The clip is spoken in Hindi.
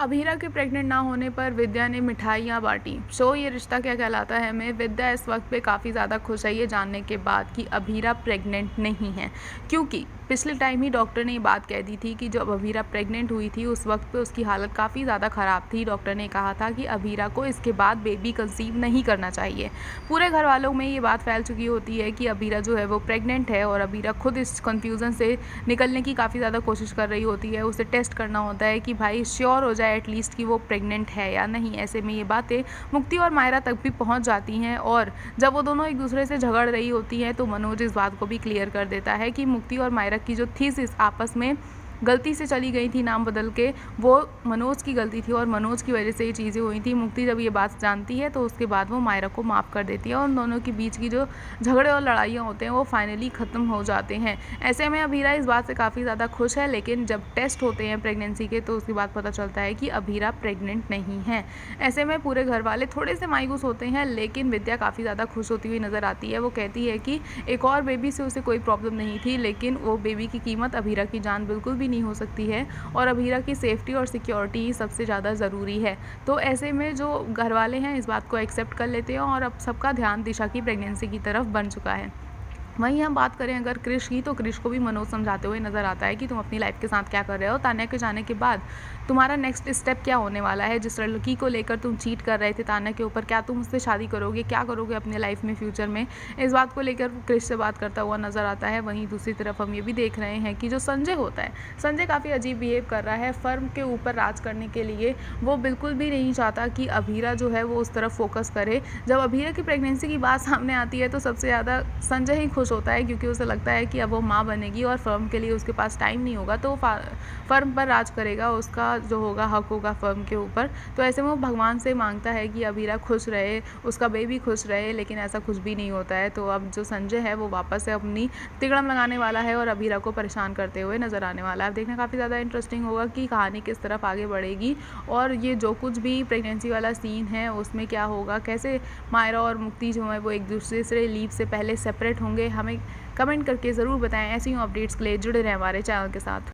अभीरा के प्रेग्नेंट ना होने पर विद्या ने मिठाइयाँ बाँटी। सो ये रिश्ता क्या कहलाता है में विद्या इस वक्त पे काफ़ी ज़्यादा खुश है ये जानने के बाद कि अभीरा प्रेग्नेंट नहीं है, क्योंकि पिछले टाइम ही डॉक्टर ने ये बात कह दी थी कि जब अभीरा प्रेग्नेंट हुई थी उस वक्त पे उसकी हालत काफ़ी ज़्यादा ख़राब थी। डॉक्टर ने कहा था कि अभीरा को इसके बाद बेबी कंसीव नहीं करना चाहिए। पूरे घर वालों में ये बात फैल चुकी होती है कि अभीरा जो है वो प्रेग्नेंट है और अभीरा खुद इस कन्फ्यूज़न से निकलने की काफ़ी ज़्यादा कोशिश कर रही होती है। उसे टेस्ट करना होता है कि भाई श्योर हो जाए एटलीस्ट कि वो प्रेग्नेंट है या नहीं। ऐसे में ये बातें मुक्ति और मायरा तक भी पहुंच जाती हैं और जब वो दोनों एक दूसरे से झगड़ रही होती हैं तो मनोज इस बात को भी क्लियर कर देता है कि मुक्ति और मायरा की जो थीसिस आपस में गलती से चली गई थी नाम बदल के, वो मनोज की गलती थी और मनोज की वजह से ये चीज़ें हुई थी। मुक्ति जब ये बात जानती है तो उसके बाद वो मायरा को माफ़ कर देती है और उन दोनों के बीच की जो झगड़े और लड़ाइयाँ होते हैं वो फाइनली ख़त्म हो जाते हैं। ऐसे में अभीरा इस बात से काफ़ी ज़्यादा खुश है, लेकिन जब टेस्ट होते हैं प्रेगनेंसी के तो उसके बाद पता चलता है कि अभीरा प्रेग्नेंट नहीं है। ऐसे में पूरे घर वाले थोड़े से मायूस होते हैं, लेकिन विद्या काफ़ी ज़्यादा खुश होती हुई नज़र आती है। वो कहती है कि एक और बेबी से उसे कोई प्रॉब्लम नहीं थी, लेकिन वो बेबी की कीमत अभीरा की जान बिल्कुल भी नहीं हो सकती है और अभीरा की सेफ्टी और सिक्योरिटी ही सबसे ज़्यादा ज़रूरी है। तो ऐसे में जो घर वाले हैं इस बात को एक्सेप्ट कर लेते हैं और अब सबका ध्यान दिशा की प्रेगनेंसी की तरफ बन चुका है। वहीं हम बात करें अगर क्रिश की, तो क्रिश को भी मनोज समझाते हुए नज़र आता है कि तुम अपनी लाइफ के साथ क्या कर रहे हो। तान्या के जाने के बाद तुम्हारा नेक्स्ट स्टेप क्या होने वाला है। जिस लड़की को लेकर तुम चीट कर रहे थे तान्या के ऊपर, क्या तुम उससे शादी करोगे, क्या करोगे अपने लाइफ में फ्यूचर में। इस बात को लेकर क्रिश से बात करता हुआ नज़र आता है। वहीं दूसरी तरफ हम ये भी देख रहे हैं कि जो संजय होता है, संजय काफ़ी अजीब बिहेव कर रहा है फर्म के ऊपर राज करने के लिए। वो बिल्कुल भी नहीं चाहता कि अभीरा जो है वो उस तरफ फोकस करे। जब अभीरा की प्रेगनेंसी की बात सामने आती है तो सबसे ज़्यादा संजय ही खुश होता है, क्योंकि उसे लगता है कि अब वो माँ बनेगी और फर्म के लिए उसके पास टाइम नहीं होगा, तो वो फर्म पर राज करेगा, उसका जो होगा हक होगा फर्म के ऊपर। तो ऐसे में वो भगवान से मांगता है कि अभीरा खुश रहे, उसका बेबी खुश रहे, लेकिन ऐसा कुछ भी नहीं होता है। तो अब जो संजय है वो वापस से अपनी तिकड़म लगाने वाला है और अभीरा को परेशान करते हुए नजर आने वाला है। अब देखना काफ़ी ज़्यादा इंटरेस्टिंग होगा कि कहानी किस तरफ आगे बढ़ेगी और ये जो कुछ भी प्रेगनेंसी वाला सीन है उसमें क्या होगा, कैसे मायरा और मुक्ति जो है वो एक दूसरे से लीव से पहले सेपरेट होंगे। हमें कमेंट करके ज़रूर बताएं। ऐसी ही अपडेट्स के लिए जुड़े रहें हमारे चैनल के साथ।